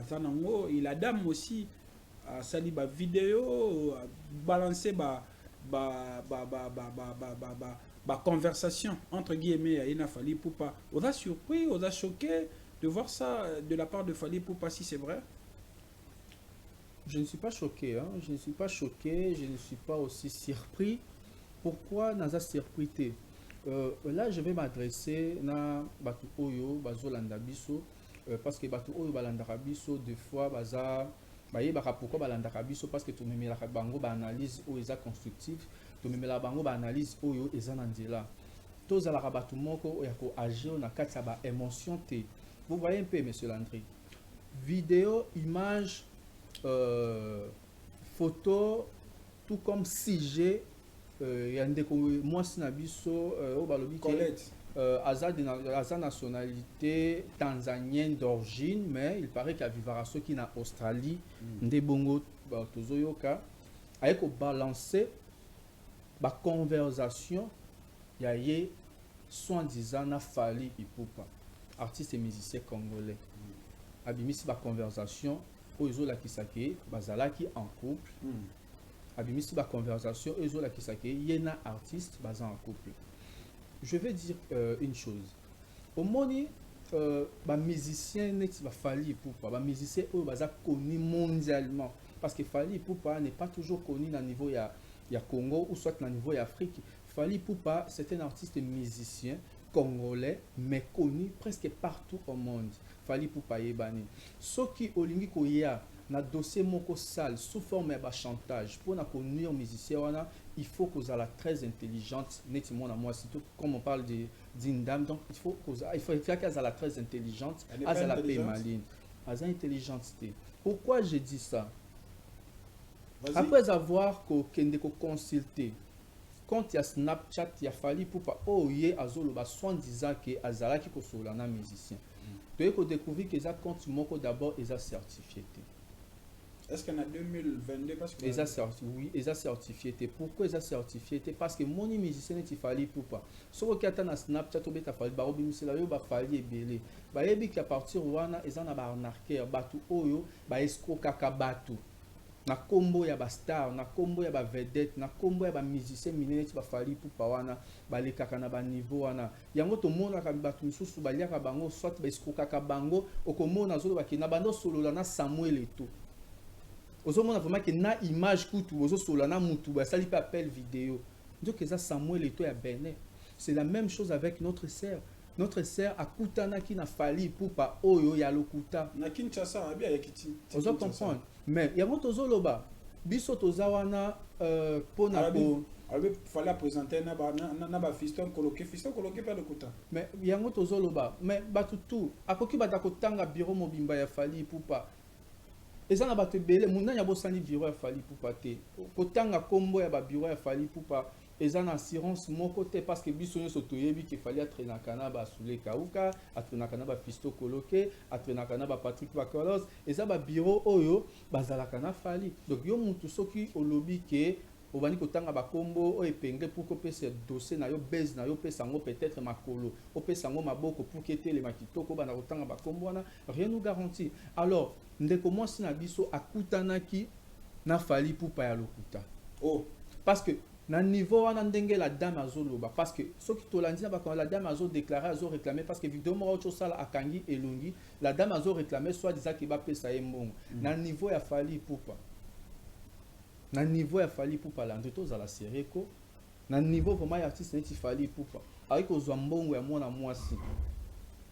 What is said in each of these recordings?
Azanango, et la dame aussi, sali ba vidéo, balancer conversation entre guillemets à Ina Fali Poupa. On a surpris, on a choqué de voir ça de la part de Fali Poupa, si c'est vrai. Je ne suis pas choqué, hein. Je ne suis pas choqué, je ne suis pas aussi surpris. Pourquoi naza surpris? Là, je vais m'adresser na batu oyo bazolanda biso parce que batu oyo balandaka biso des fois baza bayebaka pourquoi balandaka biso parce que tomemelaka bango ba analyse oyo eza constructive, tomemela bango ba analyse oyo eza na nzela. Tozalaka batu moko oyo ko agir na kati ya ba émotion te. Vous voyez un peu, monsieur Landry, vidéo, image, photo, tout comme sujet, moi sinabiso au balobi aza nationalité tanzanienne d'origine, mais il paraît qu'il y a vivaraso qui na Australie nde bongo tozoyoka ayeko balancer ba conversation ya ye soi-disant na Fally Ipupa, artiste et musicien congolais. Abimisi ba conversation oyo la kisake bazalaki en couple. Abimisi ba conversation oyo la kisake yena artiste baza en couple. Je vais dire une chose. Au moni ba musicien neti ba Fally Ipupa, ba musicien oyo baza connu mondialement parce que Fally Ipupa n'est pas toujours connu na niveau ya Congo ou soit na niveau ya Afrique. Fally Ipupa, c'est un artiste et musicien congolais mais connu presque partout au monde. Fally Ipupa yebani. Soki olingi koya na dossier moko sale sous forme de chantage pour na connuire musicien wana, il faut que vous la très intelligente netimon à moi surtout comme on parle d'une dame, donc il faut qu'elle soit la très intelligente, elle la paix maline, elle intelligente. Pourquoi je dis ça? Après avoir consulté quand il y a Snapchat, il y a Fally Ipupa oye azoloba soi-disant que azalaki ko solana musicien. Tu as découvert que ça compte moko d'abord et ça certifié. Est-ce qu'en a 2022 parce que oui, ils ont certifié. Pourquoi ils ont certifié? Parce que mon musicien est Fally Ipupa. Si vous regardez na Snapchat, vous avez Fally Barobi Misela, vous avez Fally Ebele. Bah yebi qu'à partir wana ils ont na arnaqueur batu oyo ba escroc kakabatu. Na combo ya ba star, na combo ya ba vedette, na combo ya ba musicien minene ti ba Fally Ipupa wana ba le kaka na ba niveau wana. Yango to mona ka batu misusu ba liaka bango soit ba escroc kakabango okomona zolo ba kina bando solo na Samuel Eto'o. Ozomona vraiment que na image kutu ozo solo na mutu ba sali pa appel vidéo. Donc ça Samuel Eto'o ya Benin. C'est la même chose avec notre sœur. Notre sœur akutana ki na Fally Ipupa oyo ya lokuta. Na Kinshasa abi ya kiti. Ozo comprendre. Mais yango tozoloba biso tozawana pona ko alors fallait présenter na ba fiston coloqué par le kuta. Mais yango tozoloba mais batutu akoki batako tanga bureau mobimba ya Fally Ipupa. Eza na bato belé munanya bosani bureau ya Fally Ipupa te. Kotanga kombo ya ba bureau ya Fally Ipupa eza na assurance moko te parce que biso nyoso toyebi ke Fally atrenaka na ba Soule Kauka, atrenaka na ba Fisto Coloqué, atrenaka na ba Patrick Bacolos, eza ba bureau oyo bazalaka na Fally. Donc yo mutu soki olobi ke obani kotanga ba kombo o epenge pour que pese dossier na yo base na yo pesa ngo peut-être makolo, o pesa ngo maboko pour que te le makitoko bana kotanga ba kombo wana, rien nous garantit. Alors ndeko mwasi na biso akutanaki na Fally Ipupa ya lokuta. Oh, parce que na niveau wana ndenge la dame azoloba parce que soki tolandi na ba la dame azo déclarer azo réclamer parce que vidéo moko cho sala akangi elongi la dame azo réclamer soit disant que ba pesa ye mbongo na niveau ya Fally Ipupa. Na niveau ya Fally Ipupa la ndoto za la sereko na niveau vraiment ya artiste neti Fally Ipupa avec ozwa mbongo ya mwana mwasi.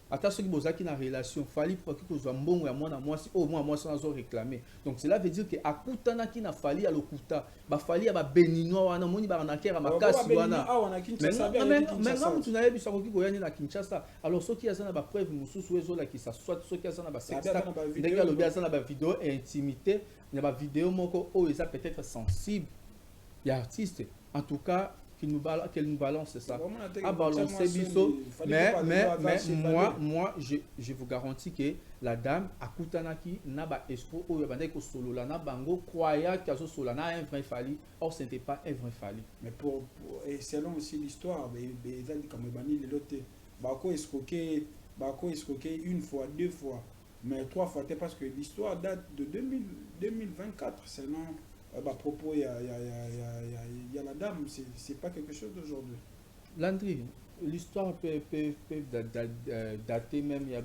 Ata soki bozaki na relation Fally Ipupa ki kozwa mbongo ya mwana mwasi au mwana mwasi azo réclamer. Donc cela veut dire que akutana ki na Fally ya lokuta ba Fally ya ba Beninois wana moni ba na kera makasi wana. Mais non tu n'avais pas soki koyani na Kinshasa. Alors soki azana ba preuve mususu ezola ki sa soit soki azana ba sexta ndenge lobi azana ba vidéo intimité na ba vidéo moko o eza peut-être sensible ya artiste. En tout cas qu'elle nous balance ça à balancer biso mais moi je vous garantis que la dame akutanaki na ba espo o yabande ko solola na bango croyant que solola na un vrai Fally, or ce n'était pas un vrai Fally. Mais et selon aussi l'histoire des comme bani les lotés bako escroquer une fois deux fois Mais 3 fois, parce que l'histoire date de 2024. Sinon, à propos, il y a la dame, c'est pas quelque chose d'aujourd'hui. Landry, l'histoire peut dater même il y a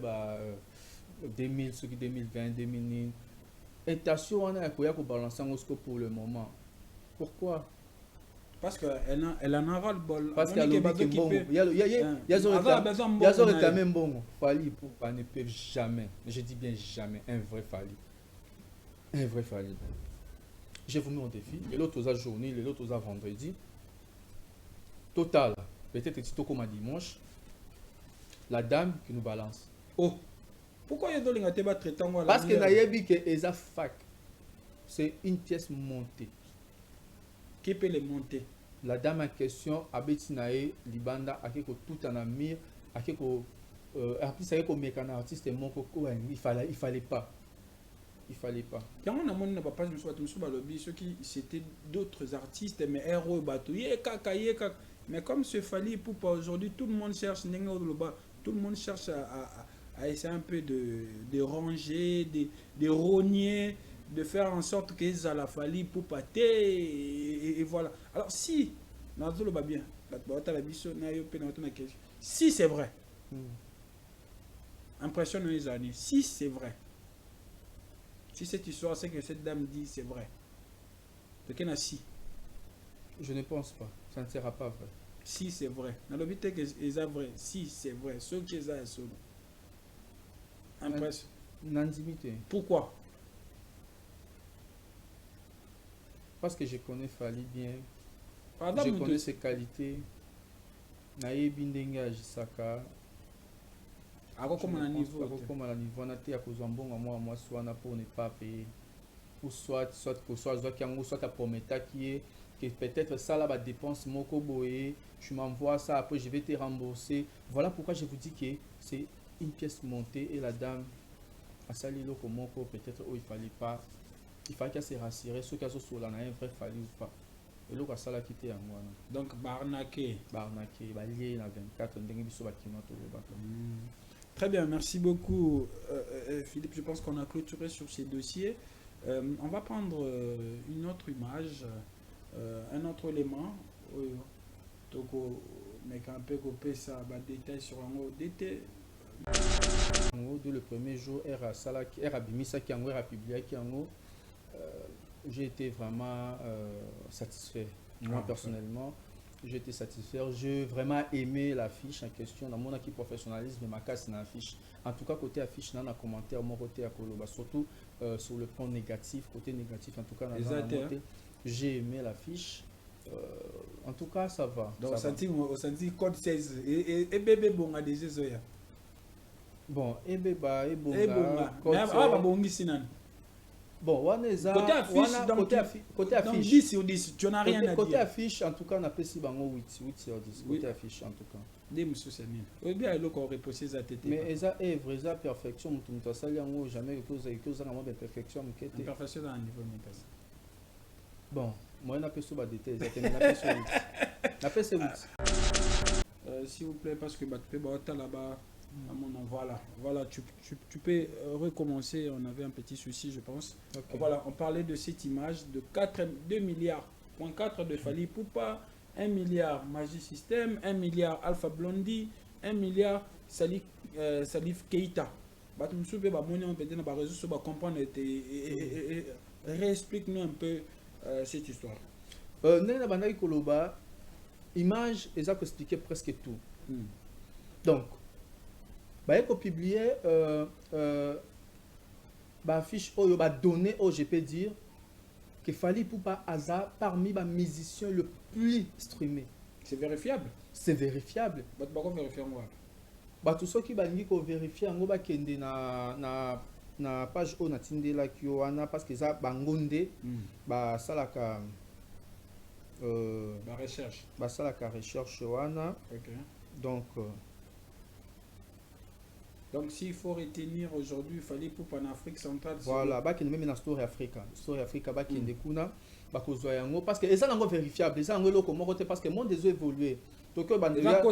2000, 2020, 2000. Intention, on a un balancer pour le moment. Pourquoi? Parce qu'elle en a ras le bol. Parce qu'il y a quand même bon. Fali Poupa ne peut jamais, je dis bien jamais, un vrai Fali. Un vrai Fali. Je vous mets au défi. Et l'autre aux journée, l'autre aux vendredi. Total. Peut-être que c'est comme dimanche. La dame qui nous balance. Oh. Pourquoi il y a des gens qui traitent? Parce que Nayebi que Eza fac. C'est une pièce montée. Qui peut les monter? La dame en question, Abetinae, Libanda, Akeko tout en amir, Akeko, après comme mécanique artiste, il fallait pas. Il fallait pas. Quand on a mon papa, je me suis ceux qui c'était d'autres artistes, mais héros bateau, mais comme ce Fali Poupa aujourd'hui, tout le monde cherche, tout le monde cherche à essayer un peu de ranger, de rogner, de faire en sorte que ça la Fali Poupa et voilà. Alors si, si c'est vrai, impression les années, si c'est vrai, si cette histoire, c'est que cette dame dit, c'est vrai. De quel si? Je ne pense pas. Ça ne sera pas vrai. Si c'est vrai. Dans le but que c'est vrai. Si c'est vrai. Ce qui est ça, c'est impression. N'intimité. Pourquoi? Parce que je connais Fali bien. Pardon, je connais ses qualités. Nayebi ndenge ajisaka. Comme à niveau. Comme à niveau, on a été à cause moi soit pour ne pas payer. Ou soit ta prometta qui est que peut-être ça là va dépense moko boé, tu m'envoies ça après je vais te rembourser. Voilà pourquoi je vous dis que c'est une pièce montée et la dame a sali loko moko peut-être où il fallait qu'elle se rassure ceux qui sont sur la un vrai fallu ou pas. Et l'autre ça là qui était à moi. Donc barnaqué balié na 24 ndenge biso bakima to lobaka. Très bien, merci beaucoup Philippe. Je pense qu'on a clôturé sur ces dossiers. On va prendre une autre image, un autre élément. Donc, mais quand on peut couper ça, détail sur un mot d'été. Le premier jour, j'ai été vraiment satisfait. Moi personnellement, j'ai été satisfait. J'ai vraiment aimé l'affiche en question. Dans mon équipe professionnalisme, ma casse dans l'affiche. En tout cas, côté affiche, dans les commentaires, mon côté à Koloba. Surtout sur le plan négatif, côté négatif, en tout cas, j'ai aimé l'affiche. En tout cas, ça va. Donc, au senti code 16. Et bébé bon à des ezoya. Bon, et bébé, et bon. Bon, côté affiche, 10 sur 10, tu n'as rien à dire. Côté affiche, en tout cas, on a fait 8 sur 10. Côté affiche, en tout cas. Mais ça est vrai, ça perfection, tout ça, jamais que ça n'a pas de perfection. Perfection à un niveau. Bon, moi, on a fait sur détail. S'il vous plaît, parce que là-bas. Voilà, tu peux recommencer. On avait un petit souci, je pense. Okay. Voilà, on parlait de cette image de 2 milliards, 4 de Fali Poupa, 1 milliard Magic System, 1 milliard Alpha Blondie, 1 milliard Salif Keita. Réexplique-nous un peu cette histoire. Image, ils ont expliqué presque tout. Donc, bah il faut publier affiche oyo ba donné au je peux dire que Fali Poupa hasard parmi les musiciens le plus streamé. C'est vérifiable. C'est vérifiable. Vérifier moi. Bah tous ceux qui balingi ko vérifier ngo ba kende na page o na tindela kiwana parce que ça bangonde ba salaka ba recherche. Ba salaka recherche wana. OK. Donc, s'il faut retenir aujourd'hui, il fallait pour en Afrique centrale. Voilà, bah qui même dans Story Africa. Story Africa, bah qui est kuna, bah qu'on soit yango parce que et ça n'est pas vérifiable. Ça n'est pas comment côté parce que le monde des évolué. Donc, bah il y a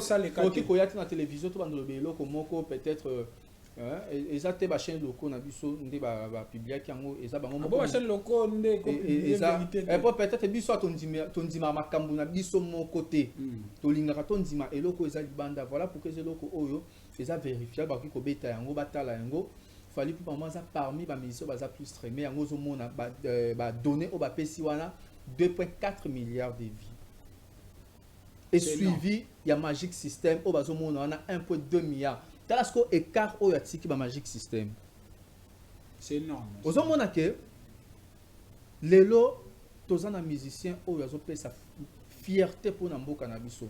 qui koyati na télévision, tout le monde le comment peut-être Et ça te ba chaîne locaux na biso ndé ba publier yango et ça ba ngombo ba chaîne locaux ndé ko vérité et peut-être biso tondima makambu na biso mon côté tolingaka tondima eloko eza libanda voilà pourquoi eloko oyo eza vérifiable ba ko beta yango batala yango fallait pour moi ça parmi ba mission baza plus streamé yango zo mona ba donner au ba pesi wana 2.4 milliards de vies et suivi il y a Magic System au bazo mona on a 1.2 milliards. Talasco écart au yatiki ba Magic System. C'est énorme. Aux hommes on a que lelo tozana musicien au yazo pe sa fierté pour namboka na biso.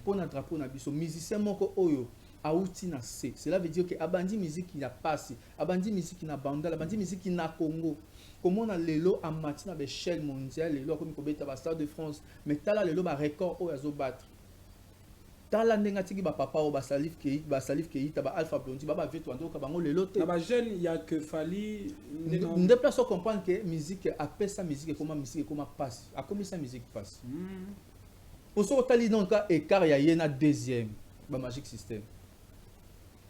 Pour na drapeau na biso musicien moko oyo auti na C. Cela veut dire que abandi musique qui n'a pas abandi musique qui n'a banda, abandi musique qui n'a Congo. Comment on a lelo a matina be échelle mondiale lelo comme ko beta ba Stade de France, mais tala lelo ba record au yazo battre. Tala ndenga tiki ba papa o ba salif ke ta ba Alpha Blondy ba veto ando ka bango lelo te. Na ba jeune il y a que fali ne place comprendre que musique appelle sa musique comment passe. A comme sa musique passe. On se retali donc écart ya yena deuxième ba Magic System.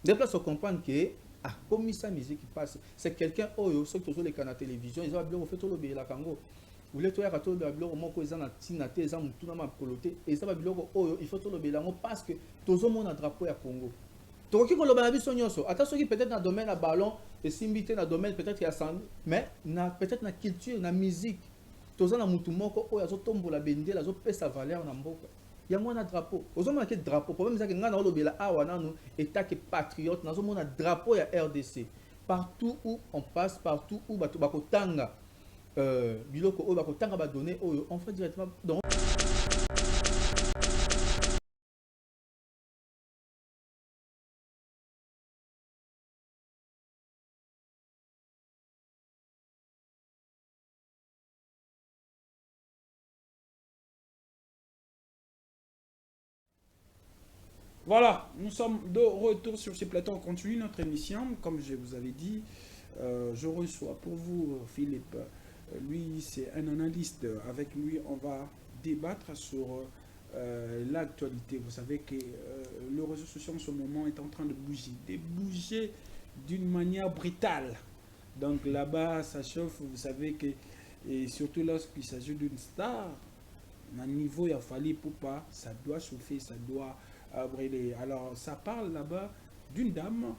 Ne place comprendre que a comme sa musique passe. C'est quelqu'un oyo ceux qui sont les canaux télévision, ils ont bien fait tout le bien la Congo. Vous voulez toi rato ba biloko moko eza na tina te eza mutu na makolote eza ba biloko oyo il faut tout le belango parce que tozo mona drapeau ya Congo tokoki ko loba na biso nyonso ata soki peut-être na domaine na ballon et simbité na domaine peut-être ya sang mais na peut-être na culture na musique tozo na mutu moko oyo azo tombola bendela azo pesa valeur na mboka yango na drapeau ozo mona ke drapeau problème c'est que nga na lobela awa nanu état que patriote nazo mona drapeau ya RDC partout où on passe partout où bato bakotanga biloko oyo bakotanga ba donner oyo on fait directement donc voilà, nous sommes de retour sur ce plateau. On continue notre émission. Comme je vous avais dit, je reçois pour vous Philippe. Lui, c'est un analyste. Avec lui, on va débattre sur l'actualité. Vous savez que le réseau social en ce moment est en train de bouger d'une manière brutale. Donc là-bas, ça chauffe. Vous savez que, et surtout lorsqu'il s'agit d'une star, à un niveau, il a fallu pour pas, ça doit chauffer, ça doit brûler. Alors, ça parle là-bas d'une dame.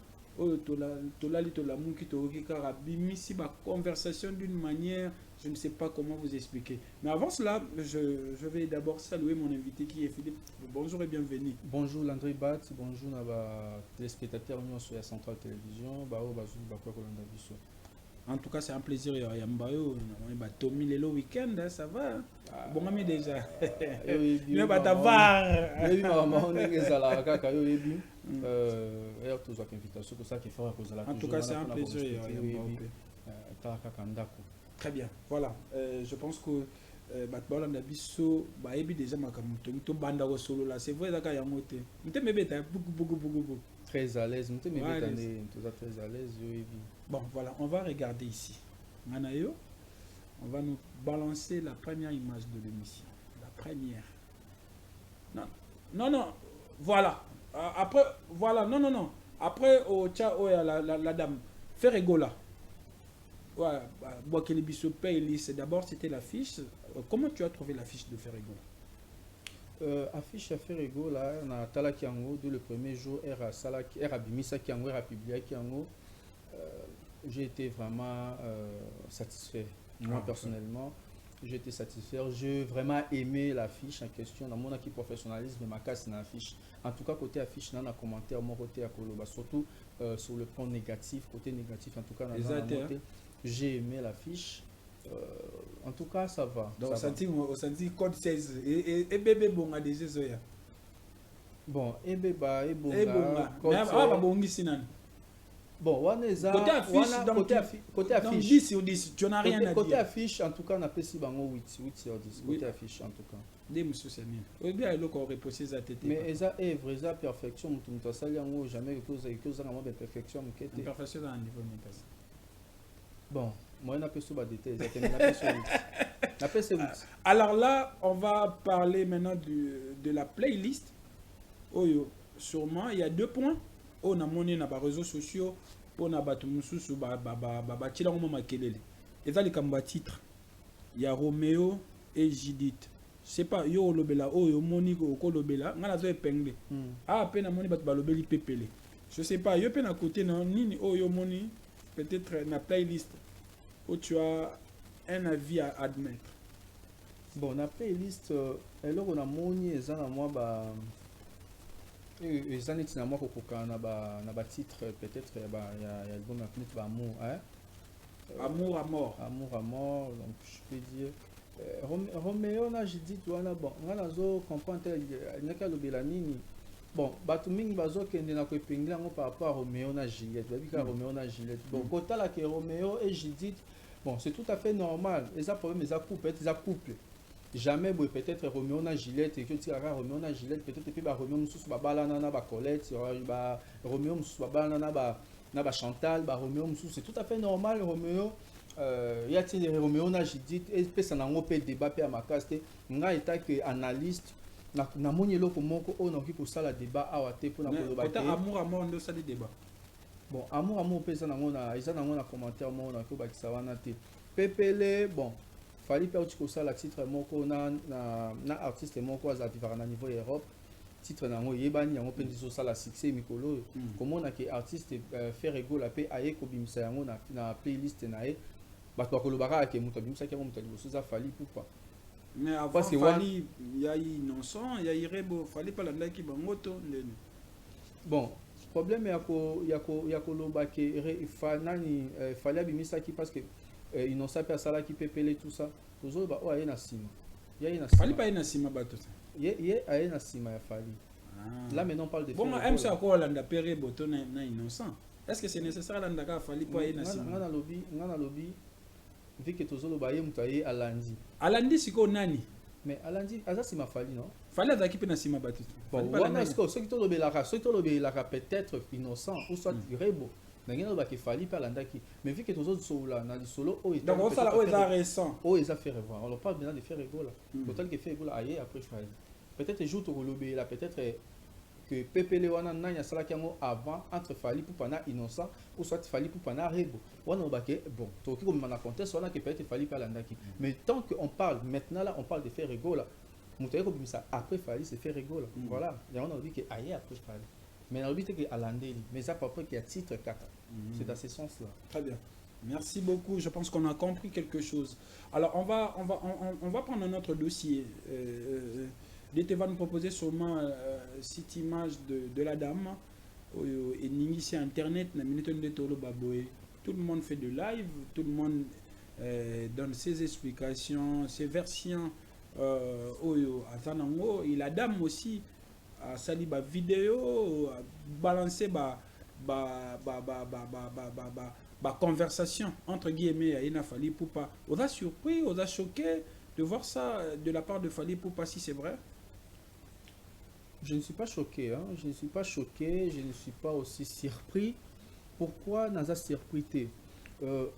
Conversation d'une manière, je ne sais pas comment vous expliquer. Mais avant cela, je vais d'abord saluer mon invité qui est Philippe. Bonjour et bienvenue. Bonjour Landry Bat, bonjour à téléspectateurs sur la Centrale Télévision. En tout cas, c'est un plaisir. Il y a Mbayo, Tommy Lelo week-end, ça va. Bon, mais déjà. Il va t'avoir. En tout cas, c'est un plaisir. Très bien. Voilà. Je pense que c'est vrai très à l'aise. Très à l'aise. Bon, voilà, on va regarder ici. Manayo, on va nous balancer la première image de l'émission. La première. Non, non, non. Voilà. Après, voilà. Non, non, non. Après, au tcha, la dame. Ferregola. Ouais, d'abord, c'était l'affiche. Comment tu as trouvé l'affiche de Ferregola? Affiche à Ferregola, on a Tala Kiango, dès le premier jour, era Bimisa Kiango, era Publia Kiango. J'ai été vraiment satisfait. Moi, personnellement, j'ai été satisfait. J'ai vraiment aimé l'affiche en question. Dans mon équipe professionnalisme, ma casse dans l'affiche. En tout cas, côté affiche, dans les commentaires, mon côté à Koloba. Surtout sur le plan négatif, côté négatif, en tout cas, j'ai aimé l'affiche. En tout cas, ça va. Donc, au senti code 16. Et bébé bon a des yeux. Bon, et bébé, et bon. Bon, côté affiche, côté affiche. 10 sur 10, tu n'as rien à dire. Côté affiche, en tout cas, on a fait 8 sur 10. Côté affiche, en tout cas. Des monsieur Samir. Ou bien il a reposé sa tête. Mais ça est vrai, ça perfection, tu as ça jamais que ça a de perfection. Perfection à un niveau négatif. Bon, moi, on a fait sur détail. Alors là, on va parler maintenant de la playlist. Oh, sûrement, il y a 2 points. on a monnaie na ba réseaux sociaux, on a bato mususu ba tila ngoma makelele. Et ça les kamba titre. Il y a Roméo et Judith. C'est pas yo lobela o yo moni ko lobela ngana zo épinglé. Ah pe na moni bato ba lobeli pepele. Je sais pas, yo pe na côté na nini o yo moni peut-être na playlist où tu as un avis à admettre. Bon, na playlist alors on a moni ezana moi ba ezana tina moi kokoka na ba titre peut-être ya album na peut-être ba amour hein. Amour à mort. Amour à mort, donc je peux dire Roméo na Judith wana bon ngana zo comprendre nyaka lobela nini. Bon, bato mingi bazo kende na ko epingler ngo par rapport à Roméo na Juliette. Babika Roméo na Juliette. Bon, kota la que Roméo et Judith, bon, c'est tout à fait normal. Et ça problème les couple. Jamais peut-être Roméo na Juliette et que tu as Roméo na Juliette peut-être puis ba Roméo mususu ba balana na ba Colette, ba Roméo mususu ba balana na ba Chantal, ba Roméo mususu c'est tout à fait normal Roméo. Y a-t-il Roméo na Judith et puis ça n'a pas débat pe à ma caste. Nga état que analyste na moni eloko moko o na ki ko sala débat awa te pour na ko ba te amour à mort ndo sala débat. Bon, amour pesa na ngona isa na ngona commentaire mo na ko ba ki sawana te pepele bon fali pe o sala titre moko na artiste moko za vivre na niveau Europe titre na ngo yebani yango pe ndiso sala succès mikolo comment na ke artiste faire ego la pe aye ko bimisa yango na playlist na e bato ba ko lobaka ke muto bimisa ke mo muto liboso za fali pourquoi. Mais avant, parce que il y a innocent, il y a irebo, fallait pas l'andaki qui bangoto. Bon, problème yako lobake nani fallait bimisa qui parce que innocent personne qui pepele tout ça. Toujours ba o ayena sima. Fallait pas ayena sima bato. Ye ayena sima ya fali. Là maintenant on parle de bon, même ça ko landa pere boto na innocent. Est-ce que c'est nécessaire l'andaka fallait pas ayena sima? Ngana lobi vu que tozolo baye mutaye alandi. Alandi siko nani? Mais alandi aza sima fali non? Fali azaki pe na sima batu. Bon, wana est-ce que ceux qui tolobelaka peut-être innocent ou soit rebo. Nangena ba ke fali pa landaki. Mais vu que tozolo soula na solo o donc on sala o eza récent. O eza fait revoir. On parle maintenant de faire rigola. Total que fait rigola aye après fali. Peut-être jour to lobela peut-être que pepele wana nanya sala kiango avant entre fali pour pana innocent ou soit fali pour pana rebo wana obake bon to ki comme na contexte wana que peut-être fali par landaki mais tant que on parle maintenant là on parle de faire rigola mutaye ko bimisa après fali c'est faire rigola voilà et on a dit que ailleurs après fali mais on a dit que alandeli mais ça pas qu'il y a titre 4 c'est dans ce sens là. Très bien, merci beaucoup, je pense qu'on a compris quelque chose. Alors on va prendre un autre dossier. DT va nous proposer sûrement cette image de la dame et n'initier internet na minute de tolo baboé. Tout le monde fait de live, tout le monde donne ses explications, ses versions oyo azanango et la dame aussi a sali ba vidéo balancer ba conversation entre guillemets à Ina Fally Ipupa. On a surpris, on a choqué de voir ça de la part de Fally Ipupa si c'est vrai. Je ne suis pas choqué, hein. Je ne suis pas choqué, je ne suis pas aussi surpris. Pourquoi Naza surpris?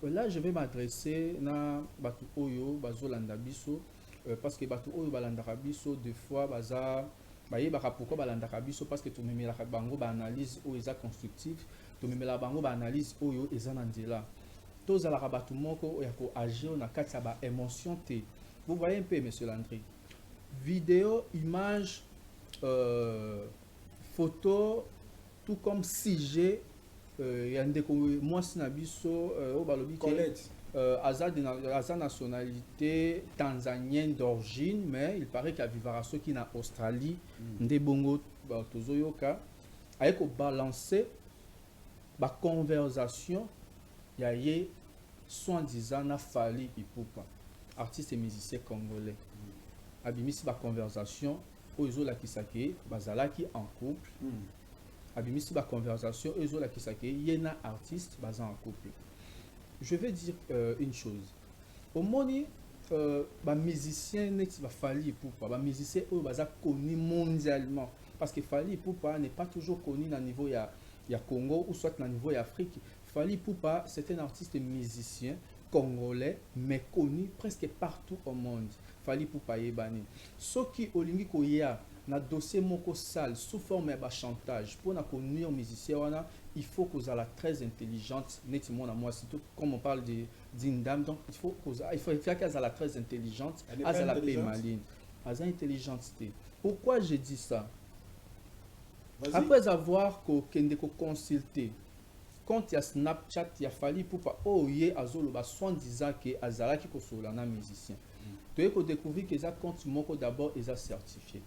Là, je vais m'adresser à Batu Oyo, Bazolanda Biso, parce que Batu Oyo, Balanda Biso, deux fois, Baza, pourquoi Balanda Biso, parce que tu me mets la bango, analyse ou est constructive, tu me mets la bango, analyse Oyo, est Zanandela. Tous à la Batu Moko, Yako agir, na Katsaba, émotion, vous voyez un peu, monsieur Landry. Vidéo, image, photo, tout comme sujet, moi Sinabiso, Colette. Aza nationalité tanzanienne d'origine, mais il paraît qu'il vivra ceux qui en Australie, Ndebongo Tozoyoka, avec balancer la conversation, il y a soi-disant na Fally Ipupa, artiste et musicien congolais. Abimisi la conversation. Ozola Kisake, Bazalaki en couple. Abimisi ba conversation, Ozola Kisake, Yena artiste, basé en couple. Je vais dire une chose. Au moni, ba musicien n'est pas Fally Ipupa, ba musicien baza connu mondialement. Parce que Fally Ipupa n'est pas toujours connu à niveau ya Congo ou soit à niveau Afrique. Fally Ipupa, c'est un artiste musicien congolais, mais connu presque partout au monde. Fally Ipupa yebani. Ce qui olingi koya na dossier moko sale sous forme de chantage pour na connuire musicien wana il faut que soit très intelligente nettement à moi surtout comme on parle d'une dame donc il faut qu'elle soit très intelligente à la paix maline à intelligente. Pourquoi je dis ça? Après avoir consulté quand il y a Snapchat il a fallu pour pas oyer azolo ba soi-disant que azala qui kosolana musicien tu as découvert que ça compte moko d'abord ils a certifié.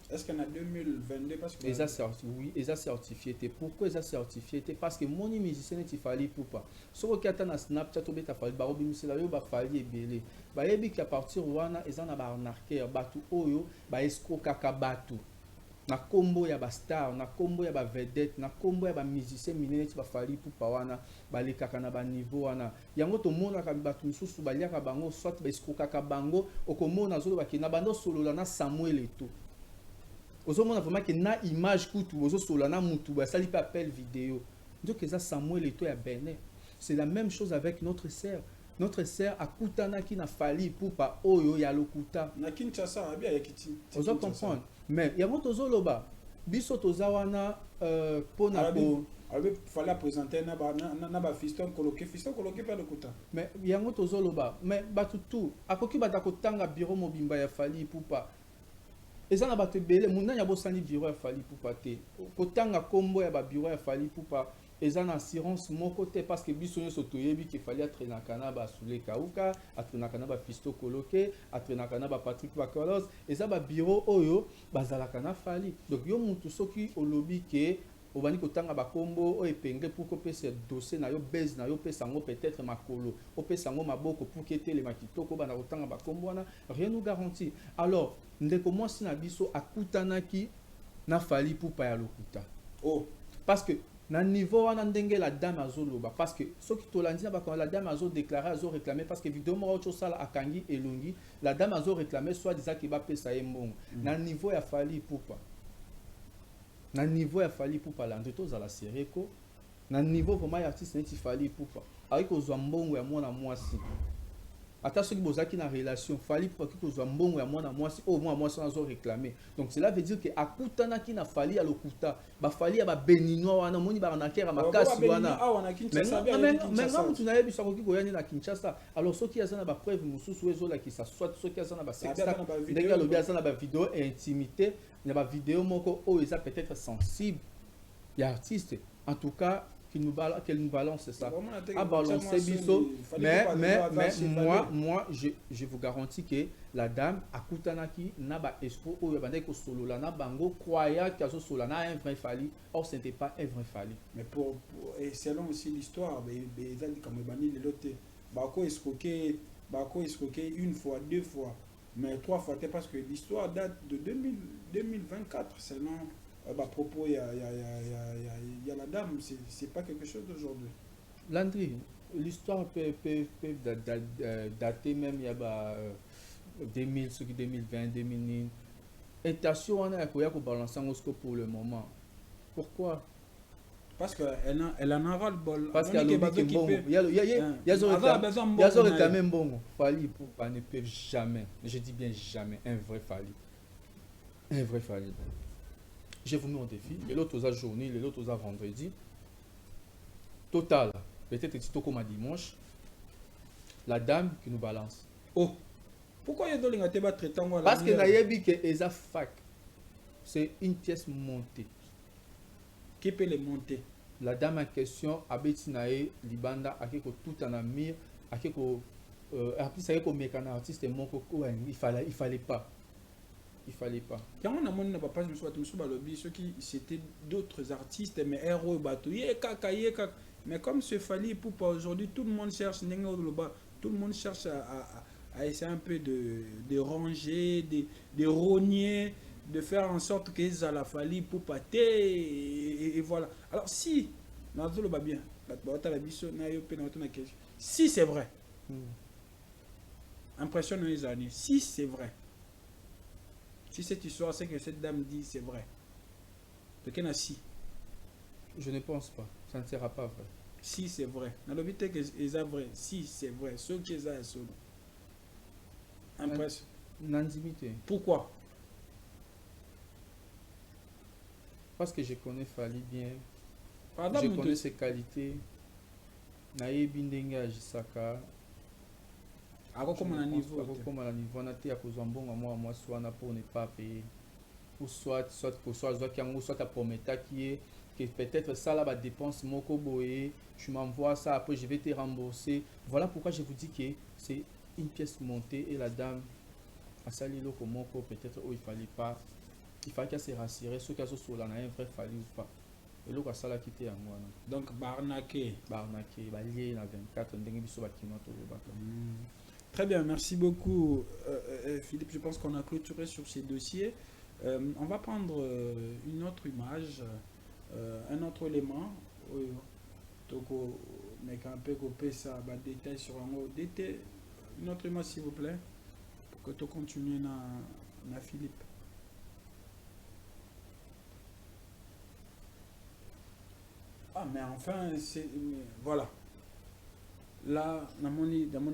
Est-ce qu'en a 2022 parce que oui, ils a certifié. Pourquoi ils a certifié? Parce que mon musicien il fallait pour pas. Sauf que quand Snapchat tu as fallu barobi musela yo ba fallu belé. Ba yebi qu'à partir wana ils en a ba arnaquer batu oyo ba escroc kaka batu. Na combo ya ba star, na combo ya ba vedette, na combo ya ba musicien minene ti ba fallu pour pa wana ba le kaka na ba niveau wana. Yango to mona ka batu mususu ba liaka bango soit ba escroc kaka bango okomona zolo ba kina bando solo la na Samuel Eto'o. Ozomona vraiment que na image kutu ozo solo na mutu ba sali pa appel vidéo. Donc que ça Samuel Eto'o ya Benin. C'est la même chose avec notre sœur. Notre sœur a kutana qui n'a fallu pour pas oyo ya lokuta. Na Kinshasa abia ya kiti. Ozo comprendre. Mais il y a mon tozoloba biso tozawana pona ko il fallait présenter na ba fiston coloqué pas de kuta. Mais il y a mon tozoloba mais batutu akoki batako tanga bureau mobimba ya fali pour pas et ça na bato belé munda ya bosani bureau ya fali pour pas te ko tanga kombo ya ba bureau ya fali pour pas et ça na assurance mon côté parce que biso nyo sotoyebi qu'il fallait être na kanaba soule kauka être na kanaba fisto coloqué être na kanaba Patrick Bacolos et ça ba bureau oyo bazala kana fali donc yo mutu soki olobi ke obani kotanga ba kombo o epenge pour ko pese dossier na yo base na yo pesa ngo peut-être makolo o pesa ngo maboko pour que tele makitoko bana kotanga ba kombo wana rien nous garantit. Alors ndeko mwasi na biso akutanaki na fali pour pa ya lokuta oh parce que na niveau wana ndenge la dame azoloba parce que soki tolandi na ba la dame azo déclarer azo réclamer parce que vidéo mo autre sala akangi elongi la dame azo réclamer soit disant que ba pesa yembongo na niveau ya fali pour pas na niveau ya fali pour pas l'andre tous à la sereko na niveau vraiment artiste neti fali pour pas avec ozwa mbongo ya mwana mwasi ata soki bozaki na relation fali pour que ozwa mbongo ya mwana mwasi au moins mwasi azo réclamer donc cela veut dire que akutana ki na fali ya lokuta ba fali ya ba béninois wana moni ba na kera makasi wana mais ngam tu na yebi sakoki koyani na Kinshasa alors soki azana ba preuve mususu ezola ki ça soit soki azana ba sexta ndenge alobi azana ba vidéo intimité na ba vidéo moko o eza peut-être sensible ya artiste en tout cas qu'elle nous balance ça à balancer biso mais moi je vous garantis que la dame akutanaki na ba expo oyo bande ko solo la na bango croyant qu'azo solo na un vrai fali or ce n'était pas un vrai fali mais pour et selon aussi l'histoire ils ont comme bani le lote bako escroquer une fois deux fois mais trois fois parce que l'histoire date de 2024 selon à propos, il y a la dame, c'est pas quelque chose d'aujourd'hui. Landry, l'histoire peut dater même il y a 2000, 2020, 2000. Intention, on a balancer pour le moment. Pourquoi? Parce qu'elle en a ras le bol. Parce qu'il y a réclamé bon. Fali pour pas ne peuvent jamais, je dis bien jamais, un vrai Fali. Un vrai Fali. Je vous mets en défi, les autres aux journée, les autres aux vendredi. Total, peut-être c'est comme dimanche. La dame qui nous balance. Oh, pourquoi il y a des gens qui traitent? Parce que naïebi que eza fac, c'est une pièce montée. Qui peut les monter? La dame en question, abeti nae libanda, akeko tout en amir, akeko artiste akeko mécanique artiste moko il fallait pas. Il fallait pas. Quand on a mon papa, je me suis dit ceux qui c'était d'autres artistes, mais héros bateau, mais comme ce fallait pour pas aujourd'hui, tout le monde cherche tout le monde cherche à essayer un peu de ranger, de rogner, de faire en sorte que ça la fallu pour pâter et voilà. Alors si bien, si c'est vrai, impressionne les années, si c'est vrai. Si cette histoire, c'est que cette dame dit, c'est vrai. De quel si? Je ne pense pas. Ça ne sera pas vrai. Si c'est vrai. Dans le but que c'est vrai. Si c'est vrai. Ce qui est solo. Impression. N'intimité. Pourquoi? Parce que je connais Fally bien. Pardon, Je connais ses qualités. Nayebi ndenge agisaka. Comme on a niveau. Comme on a niveau, on a été à cause d'un bon moi soit pour ne pas payer. Ou soit ta prometta qui est que peut-être ça là va dépense moko boye, tu m'envoies ça après je vais te rembourser. Voilà pourquoi je vous dis que c'est une pièce montée et la dame a sali lo comme moko peut-être où il fallait qu'elle se rassurer ceux qui sont sur la un vrai fallu ou pas. Et l'autre ça là quitter à moi. Donc barnaqué balié na 24 ndenge biso bakino to lobaka. Très bien, merci beaucoup Philippe, je pense qu'on a clôturé sur ces dossiers. On va prendre une autre image, un autre élément. Mais un peu copier ça, détail sur un mot. Une autre image s'il vous plaît, pour que tu continues na Philippe. Ah mais enfin, voilà. Là, notamment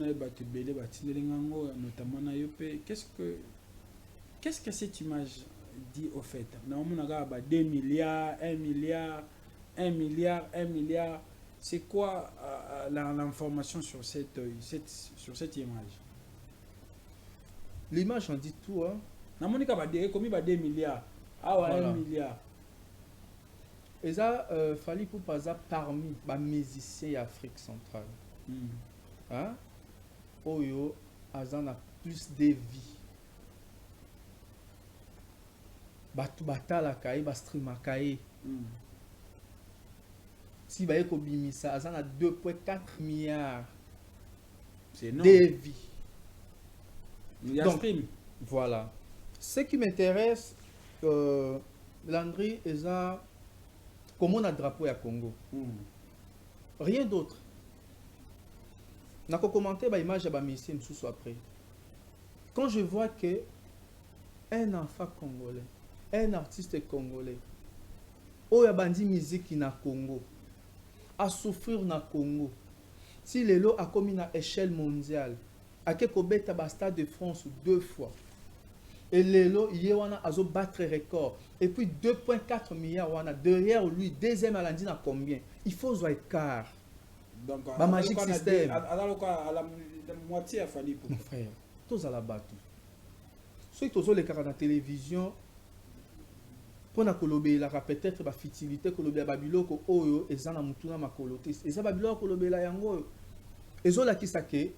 qu'est-ce que cette image dit au fait? Nous avons 2 milliards, 1 milliard, 1 milliard, 1 milliard. C'est quoi l'information sur cette image? L'image en dit tout. Hein? Nous avons 2 milliards. Ah ouais, voilà. 1 milliard. Et ça, Fally Ipupa parmi les musiciens d'Afrique centrale. Hein? Oyo, Azan a plus de vie. Batu batala kai, ba streama kai. Si ba yeko bimisa, Azan a 2,4 milliards de vie. Donc, stream. Voilà. Ce qui m'intéresse, Landry, est comment on a drapeau à Congo. Rien d'autre. Je vais commenter l'image de l'image après. Quand je vois que un enfant congolais, un artiste congolais, qui a bandi musique na Congo, a souffrir na Congo, si le lot a commis à échelle mondiale, a kobeta ba Stade de France 2 fois, et le lot il a battre record, et puis 2,4 milliards wana derrière lui, deuxième à l'Indien à combien? Il faut jouer quart. Donc, ba magic system. À la moitié à Fally Ipupa. Mon frère, tous à la bateau. Ceux qui sont les caras dans la télévision, pour na kolobé la peut-être ba fitilité kolobé babiloko oyo ezana mutuna makolote. Eza babiloko kolobé la yango. Ezo la kisake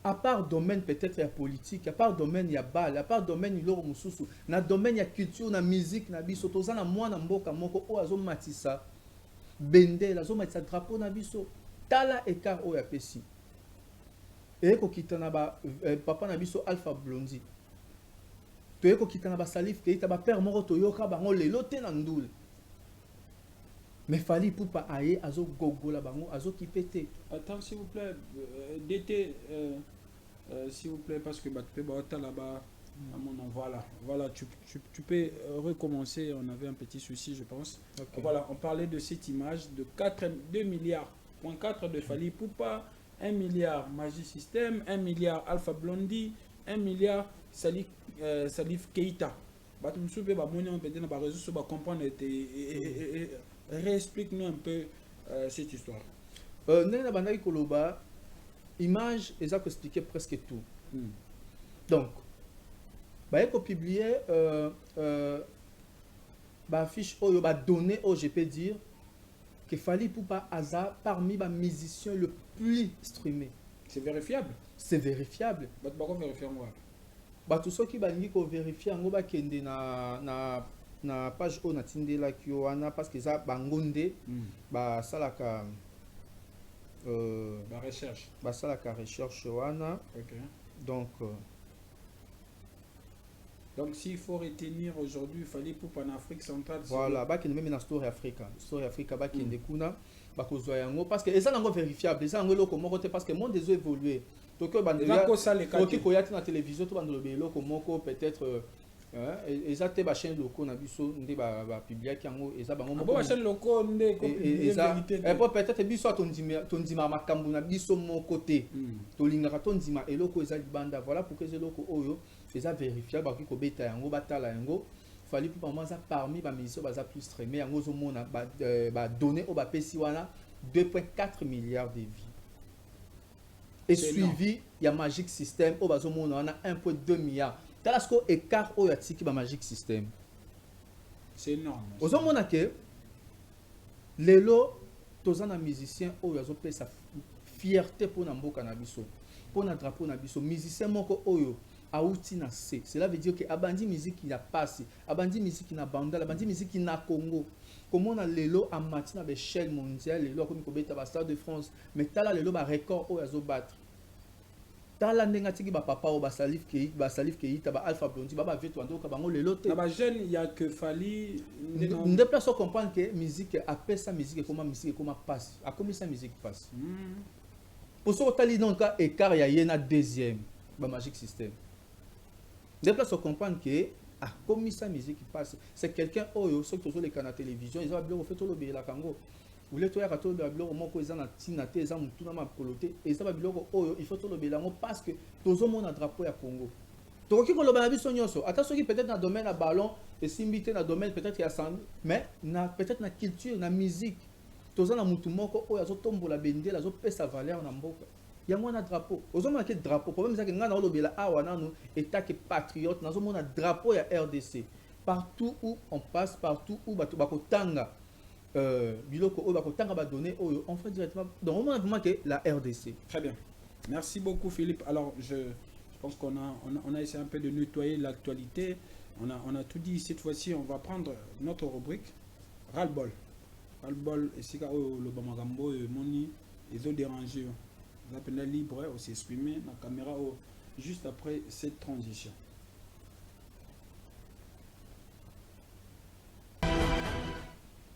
à part domaine peut-être ya politique, à part domaine ya bal, à part domaine iloro mususu, na domaine ya culture, na musique, na biso tozana mwana mboka moko o azo matisa bendela, azo matisa drapeau na biso. Tala écart oyo apesi. Et ko kitana ba papa na biso Alpha Blondy. To ko kitana ba Salif Keita ba père moko toyoka bango lelo te na ndule. Mais Fally Ipupa aye azo gogola bango azo kipete. Attends s'il vous plaît, d'été s'il vous plaît parce que tu peux là-bas. Voilà, tu peux recommencer. On avait un petit souci, je pense. Okay. Voilà, on parlait de cette image de 2 milliards. 4 de Fally Ipupa, 1 milliard Magic System, 1 milliard Alpha Blondy, 1 milliard Salif Keita. Réexplique-nous un peu cette histoire. Image, ils ont expliqué presque tout. Donc, il faut publier affiche données, je peux dire que Fally Ipupa Aza parmi les musiciens le plus streamé. C'est vérifiable? C'est vérifiable. Tous ceux qui ont vérifié, ils ont na page on a tindela kiwana parce que ça bangonde salaka recherche salaka recherche wana. Okay. Donc s'il faut retenir aujourd'hui, il fallait pour en Afrique centrale. Voilà, même dans Story Africa kuna parce que ça n'est vérifiable, ça n'est pas parce que le monde a évolué. Donc la télévision peut-être ils ont des chaînes locales qui ont publié peut-être biso tondima makambo na biso mon côté tolingaka tondima eloko eza libanda. Voilà pourquoi eloko oyo eza vérifiable baki kobeta yango batala yango Fali pour moi ça parmi les musiciens baza plus streamé en gros monde ba donné au ba pesi wana 2,4 milliards de vies. Et suivi il y a Magic System au bazo monde on a 1,2 milliard. Talasco écart au yatiki ba Magic System. C'est énorme. Aux hommes on a que lelo tozana musicien au yazo pesa fierté pour na mboka na biso. Pour na drapeau na biso musicien moko oyo auti na C. Cela veut dire que abandi musique qui a passé, abandi musique qui na banda, abandi musique qui na Congo. Comment on a lelo a mati na l'échelle mondiale, lelo comme kobeta ba Stade de France, mais tala lelo ba record o yazo battre. Tala ndenga tiki ba papa o ba salif ke ta ba Alpha Blondy ba veto ando ka bango lelo te. Na ba jeune il y a que Fali ne place on comprendre que musique appelle ça musique comment passe. A comme ça musique passe. Pour ce tali donc écart ya yena deuxième ba Magic System. De place on comprendre que comme ça musique qui passe, c'est quelqu'un oyo ceux qui sont les canaux télévision, ils ont bien fait tout le béla Congo. Vous voulez toi rato de biloko moko eza na tina te eza mutu na makolote et ça ba biloko oyo il faut tout le béla parce que tozo mona drapeau ya Congo. Donc qui koloba na biso nyonso, ata soki peut-être na domaine na ballon et simbité na domaine peut-être ya sang, mais na peut-être na culture na musique. Tozo na mutu moko oyo azo tombola bendela azo pesa valeur na mboka. Il y a un drapeau. Aux hommes qui drapeau. Problème c'est que nous avons le état qui patriote. Nous avons un drapeau à RDC. Partout où on passe, partout où bakotanga biloko o bakotanga ba donner on fait directement. Donc on a vraiment que la RDC. Très bien. Merci beaucoup Philippe. Alors je pense qu'on a essayé un peu de nettoyer l'actualité. On a tout dit. Cette fois-ci, on va prendre notre rubrique ras-le-bol. Ras-le-bol et c'est le bamagambo moni ils ont dérangé. On appelle libre au s'exprimer la caméra juste après cette transition.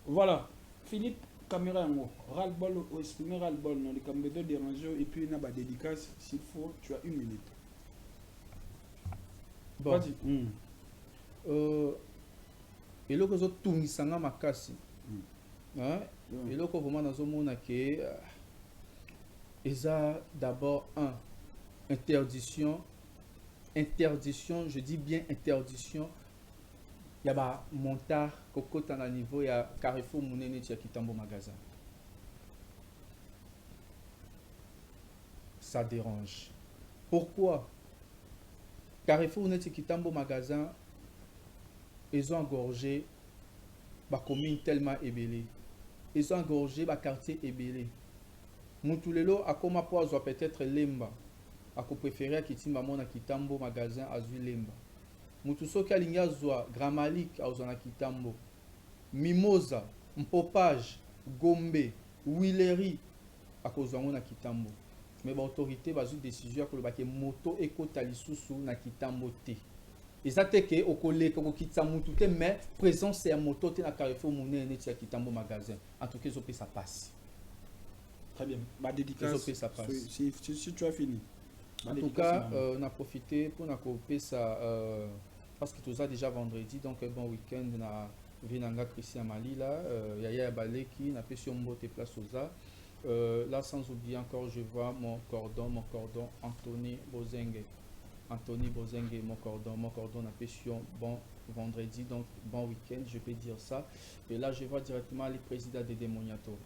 Voilà, Philippe, caméra en haut. Ras-le-bol au exprimer, ras-le-bol dans les caméras dérangés et puis il y a une dédicace s'il faut, tu as 1 minute. Bon. Vas-y. Et là que tout misanga makasi. Hein? Et là que vraiment dans ce monde que Eza d'abord interdiction, je dis bien interdiction. Il y a ba montard cocotte à niveau, il y a Carrefour Mounene qui Kitambo magasin. Ça dérange. Pourquoi? Carrefour Mounene qui Kitambo magasin, ils ont engorgé ba commune tellement ébélée. Ils ont engorgé ba quartier ébélé. Moutulelo a comme poids peut-être lemba. A ko préférer kitimba mona Kitambo magasin azui lemba. Mutusoka linga zwa Grand Malik a ozana Kitambo. Mimosa, Mpopage, Gombe, Willery a kozwa mona Kitambo. Mais ba autorité bazu décision ko lobake moto ekota lisusu na Kitambo te. Ezate ke okoleka ko kitsa mutu te mais présence ya moto te na Carrefour Mounene ti ya Kitambo magasin. En tout cas zo pe ça passe. Très bien. Ma dédicace, si tu as fini. En tout cas, on a profité pour nous couper ça parce que tout ça déjà vendredi, donc un bon week-end. On a Vinanga Christian Mali là, Yaya Baleki, on a fait sur Mbote Place Oza. Là, sans oublier encore, je vois mon cordon, Anthony Bozenge, mon cordon, on a fait sur bon vendredi, donc bon week-end, je peux dire ça. Et là, je vois directement les présidents de Demoniato,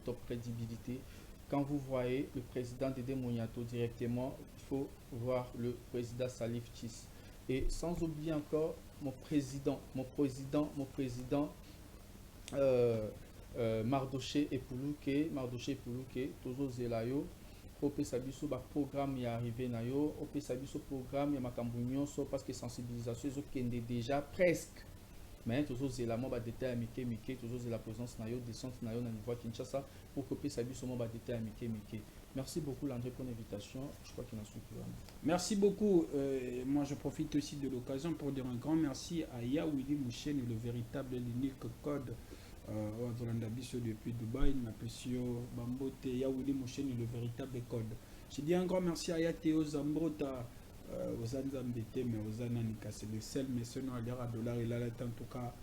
top crédibilité. Quand vous voyez le président de Demoniato directement, il faut voir le président Salif Tis. Et sans oublier encore mon président, Mardoché Epuluke, Tozo Zelayo. Ope sabiso ba programme ya arrivé na yo, ope sabiso programme ya makambo nyonso parce que sensibilisation zo kende déjà presque. Mais toujours zélamment ba détail mike, toujours la présence na yo, descente na yo na niveau Kinshasa pour que ope sabiso mo ba détail mike. Merci beaucoup Landré pour l'invitation. Je crois qu'il en a suivi. Merci beaucoup. Moi je profite aussi de l'occasion pour dire un grand merci à Yawili Mouchen, le véritable l'unique code depuis Dubaï, Napesio Bambote, Yawili Mouchen, le véritable code. Je dis un grand merci à Yateo Zambrota, aux Anzambete, mais aux Ananika. C'est le seul mécénat à $1 et là, en tout cas,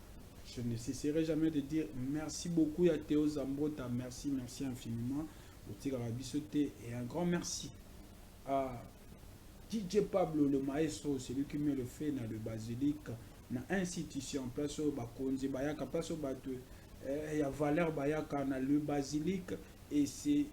je ne cesserai jamais de dire merci beaucoup Yateo Zambrota, merci infiniment au Tigre Bissoté et un grand merci à DJ Pablo, le maestro, celui qui met le fait dans le basilic, na institution place au bakonzi bayaka place au bato il y a Valère Bayaka na le basilique et c'est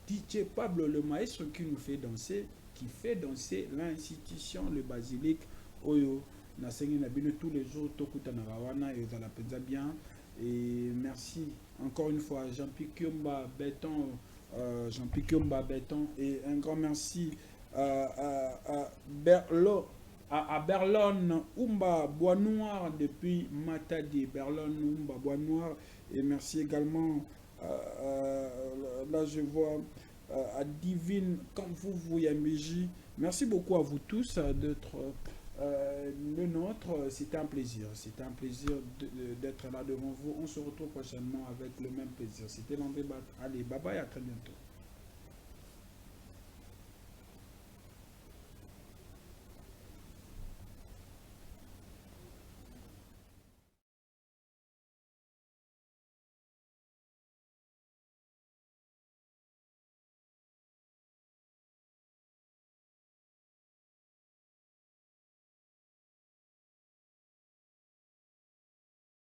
DJ Pablo le maestro qui nous fait danser, qui fait danser l'institution le basilique oyo na sengi na bino tous les jours tokuta na rawana et za la penza bien et merci encore une fois Jean-Pierre Kiomba Béton Jean-Pierre Kiomba Béton et un grand merci à Berlon Oumba Bois Noir depuis Matadi, Berlon Oumba Bois Noir, et merci également là je vois à Divine comme vous Yambiji. Merci beaucoup à vous tous d'être le nôtre. C'était un plaisir d'être là devant vous. On se retrouve prochainement avec le même plaisir. C'était l'André Bat. Allez, bye bye, à très bientôt.